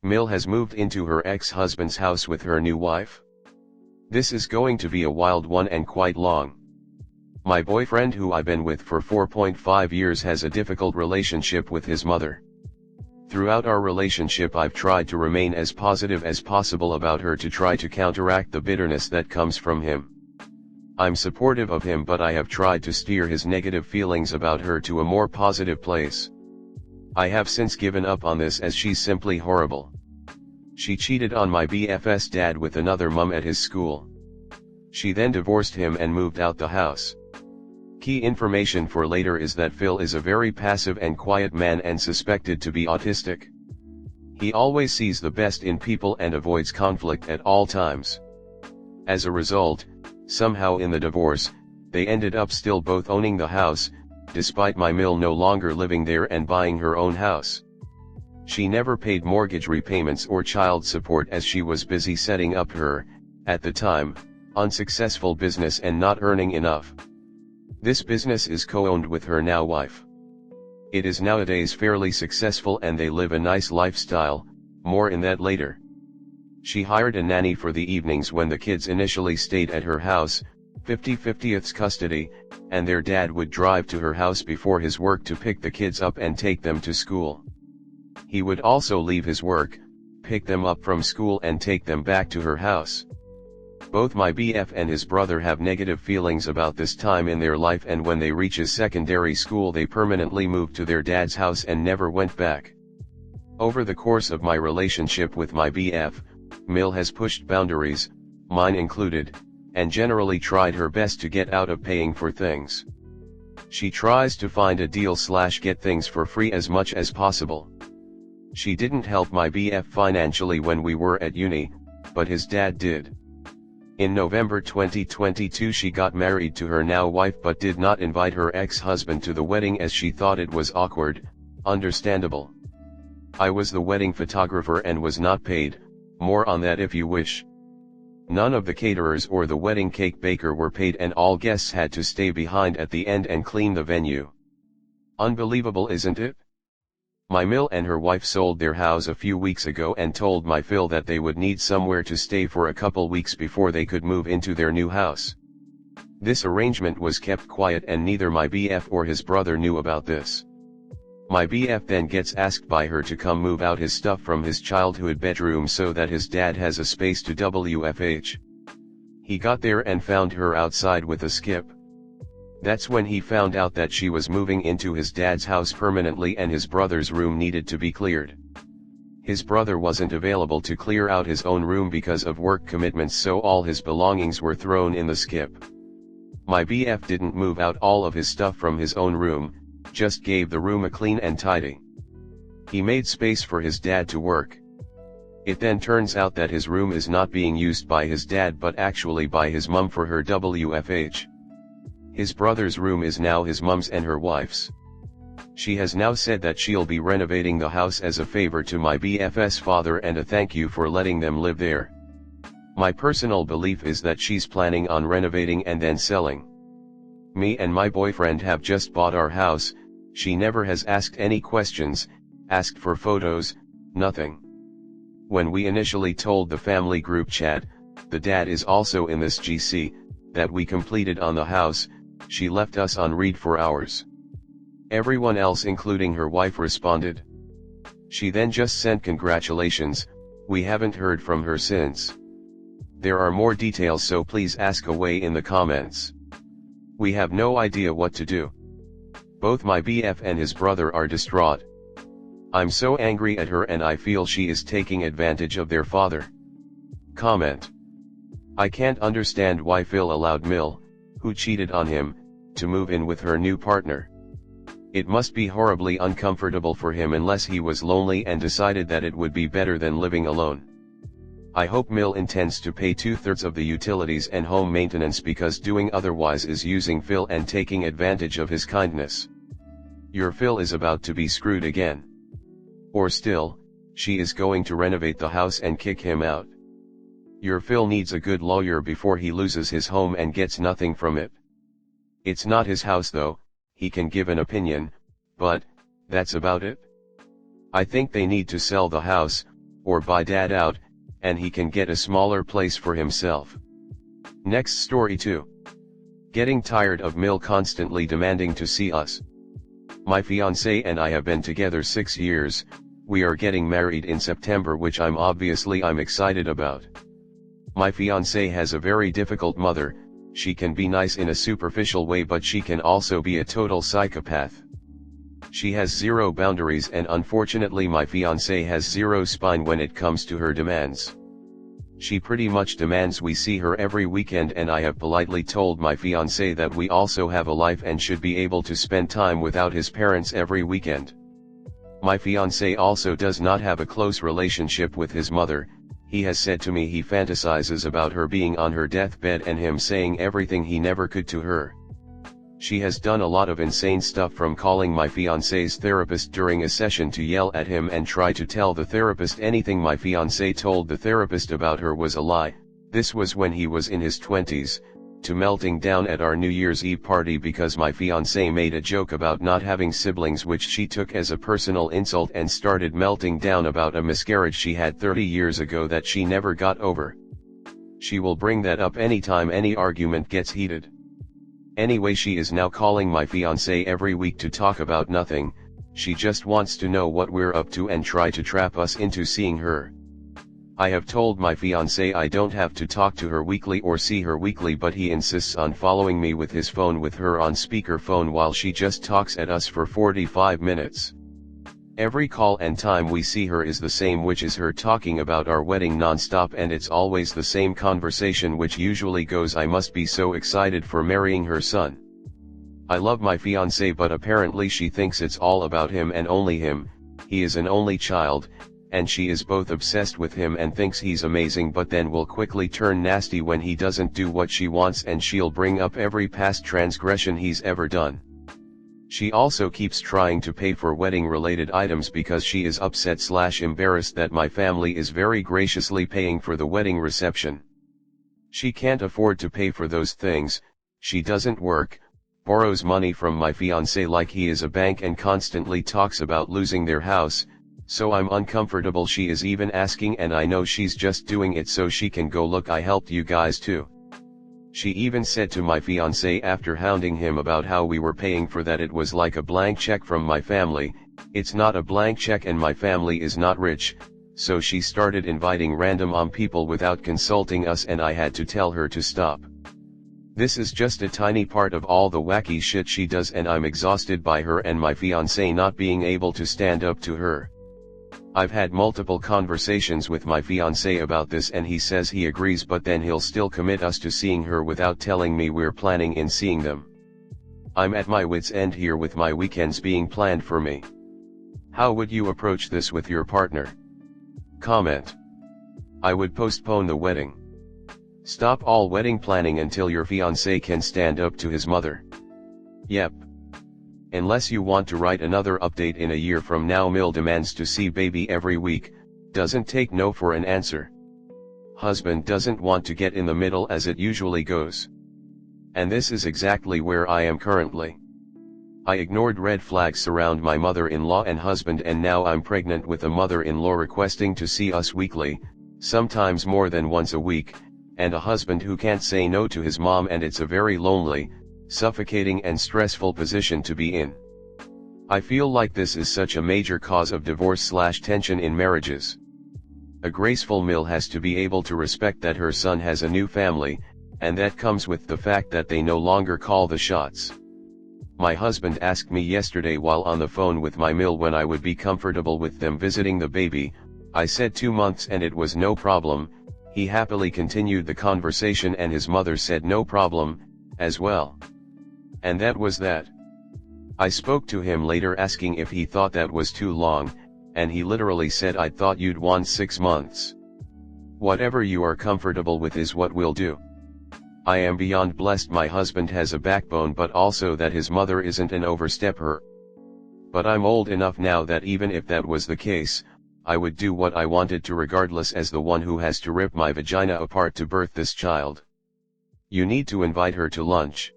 Mill has moved into her ex-husband's house with her new wife. This is going to be a wild one and quite long. My boyfriend, who I've been with for 4.5 years, has a difficult relationship with his mother. Throughout our relationship I've tried to remain as positive as possible about her to try to counteract the bitterness that comes from him. I'm supportive of him, but I have tried to steer his negative feelings about her to a more positive place. I have since given up on this as she's simply horrible. She cheated on my BF's dad with another mum at his school. She then divorced him and moved out the house. Key information for later is that Phil is a very passive and quiet man and suspected to be autistic. He always sees the best in people and avoids conflict at all times. As a result, somehow in the divorce, they ended up still both owning the house, despite my Mill no longer living there and buying her own house. She never paid mortgage repayments or child support as she was busy setting up her, at the time, unsuccessful business and not earning enough. This business is co-owned with her now wife. It is nowadays fairly successful and they live a nice lifestyle, more in that later. She hired a nanny for the evenings when the kids initially stayed at her house, 50/50 custody, and their dad would drive to her house before his work to pick the kids up and take them to school. He would also leave his work, pick them up from school and take them back to her house. Both my BF and his brother have negative feelings about this time in their life, and when they reach a secondary school they permanently moved to their dad's house and never went back. Over the course of my relationship with my BF, Mill has pushed boundaries, mine included, and generally tried her best to get out of paying for things. She tries to find a deal/get things for free as much as possible. She didn't help my BF financially when we were at uni, but his dad did. In November 2022 she got married to her now wife but did not invite her ex-husband to the wedding as she thought it was awkward. Understandable. I was the wedding photographer and was not paid, more on that if you wish. None of the caterers or the wedding cake baker were paid and all guests had to stay behind at the end and clean the venue. Unbelievable, isn't it? My Mill and her wife sold their house a few weeks ago and told my Phil that they would need somewhere to stay for a couple weeks before they could move into their new house. This arrangement was kept quiet and neither my BF or his brother knew about this. My BF then gets asked by her to come move out his stuff from his childhood bedroom so that his dad has a space to WFH. He got there and found her outside with a skip. That's when he found out that she was moving into his dad's house permanently and his brother's room needed to be cleared. His brother wasn't available to clear out his own room because of work commitments, so all his belongings were thrown in the skip. My BF didn't move out all of his stuff from his own room, just gave the room a clean and tidy. He made space for his dad to work. It then turns out that his room is not being used by his dad but actually by his mum for her WFH. His brother's room is now his mum's and her wife's. She has now said that she'll be renovating the house as a favor to my BF's father and a thank you for letting them live there. My personal belief is that she's planning on renovating and then selling. Me and my boyfriend have just bought our house. She never has asked any questions, asked for photos, nothing. When we initially told the family group chat, the dad is also in this GC, that we completed on the house, she left us on read for hours. Everyone else including her wife responded. She then just sent congratulations. We haven't heard from her since. There are more details, so please ask away in the comments. We have no idea what to do. Both my BF and his brother are distraught. I'm so angry at her and I feel she is taking advantage of their father. Comment. I can't understand why Phil allowed Mill, who cheated on him, to move in with her new partner. It must be horribly uncomfortable for him unless he was lonely and decided that it would be better than living alone. I hope Mill intends to pay 2/3 of the utilities and home maintenance, because doing otherwise is using Phil and taking advantage of his kindness. Your Phil is about to be screwed again. Or still, she is going to renovate the house and kick him out. Your Phil needs a good lawyer before he loses his home and gets nothing from it. It's not his house though, he can give an opinion, but that's about it. I think they need to sell the house, or buy dad out, and he can get a smaller place for himself. Next story 2. Getting tired of Mil constantly demanding to see us. My fiancé and I have been together 6 years, we are getting married in September, which I'm excited about. My fiancé has a very difficult mother. She can be nice in a superficial way, but she can also be a total psychopath. She has zero boundaries, and unfortunately my fiancé has zero spine when it comes to her demands. She pretty much demands we see her every weekend, and I have politely told my fiancé that we also have a life and should be able to spend time without his parents every weekend. My fiancé also does not have a close relationship with his mother. He has said to me he fantasizes about her being on her deathbed and him saying everything he never could to her. She has done a lot of insane stuff, from calling my fiancé's therapist during a session to yell at him and try to tell the therapist anything my fiancé told the therapist about her was a lie. This was when he was in his 20s, to melting down at our New Year's Eve party because my fiancé made a joke about not having siblings, which she took as a personal insult, and started melting down about a miscarriage she had 30 years ago that she never got over. She will bring that up anytime any argument gets heated. Anyway, she is now calling my fiancé every week to talk about nothing. She just wants to know what we're up to and try to trap us into seeing her. I have told my fiancé I don't have to talk to her weekly or see her weekly, but he insists on following me with his phone with her on speakerphone while she just talks at us for 45 minutes. Every call and time we see her is the same, which is her talking about our wedding non-stop, and it's always the same conversation, which usually goes, "I must be so excited for marrying her son. I love my fiancé," but apparently she thinks it's all about him and only him. He is an only child, and she is both obsessed with him and thinks he's amazing, but then will quickly turn nasty when he doesn't do what she wants, and she'll bring up every past transgression he's ever done. She also keeps trying to pay for wedding-related items because she is upset/embarrassed that my family is very graciously paying for the wedding reception. She can't afford to pay for those things. She doesn't work, borrows money from my fiancé like he is a bank, and constantly talks about losing their house. So I'm uncomfortable. She is even asking, and I know she's just doing it so she can go, "Look, I helped you guys too." She even said to my fiancé after hounding him about how we were paying for that, it was like a blank check from my family. It's not a blank check, and my family is not rich. So she started inviting random people without consulting us, and I had to tell her to stop. This is just a tiny part of all the wacky shit she does, and I'm exhausted by her and my fiancé not being able to stand up to her. I've had multiple conversations with my fiancé about this, and he says he agrees, but then he'll still commit us to seeing her without telling me we're planning in seeing them. I'm at my wit's end here with my weekends being planned for me. How would you approach this with your partner? Comment. I would postpone the wedding. Stop all wedding planning until your fiancé can stand up to his mother. Yep. Unless you want to write another update in a year from now. Mil demands to see baby every week, doesn't take no for an answer. Husband doesn't want to get in the middle, as it usually goes. And this is exactly where I am currently. I ignored red flags surround my mother-in-law and husband, and now I'm pregnant with a mother-in-law requesting to see us weekly, sometimes more than once a week, and a husband who can't say no to his mom, and it's a very lonely, suffocating and stressful position to be in. I feel like this is such a major cause of divorce/tension in marriages. A graceful Mil has to be able to respect that her son has a new family, and that comes with the fact that they no longer call the shots. My husband asked me yesterday while on the phone with my Mil when I would be comfortable with them visiting the baby. I said 2 months and it was no problem. He happily continued the conversation, and his mother said no problem, as well. And that was that. I spoke to him later asking if he thought that was too long, and he literally said, "I thought you'd want 6 months. Whatever you are comfortable with is what we'll do." I am beyond blessed my husband has a backbone, but also that his mother isn't an overstepper. But I'm old enough now that even if that was the case, I would do what I wanted to regardless, as the one who has to rip my vagina apart to birth this child. You need to invite her to lunch.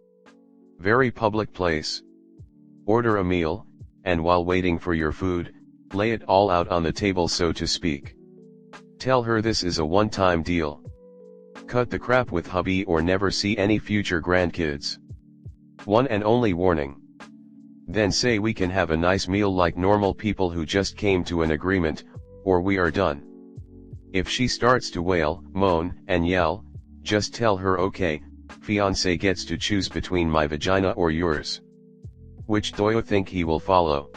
Very public place. Order a meal, and while waiting for your food, lay it all out on the table, so to speak. Tell her this is a one-time deal. Cut the crap with hubby or never see any future grandkids. One and only warning. Then say we can have a nice meal like normal people who just came to an agreement, or we are done. If she starts to wail, moan, and yell, just tell her okay, fiancé gets to choose between my vagina or yours. Which do you think he will follow?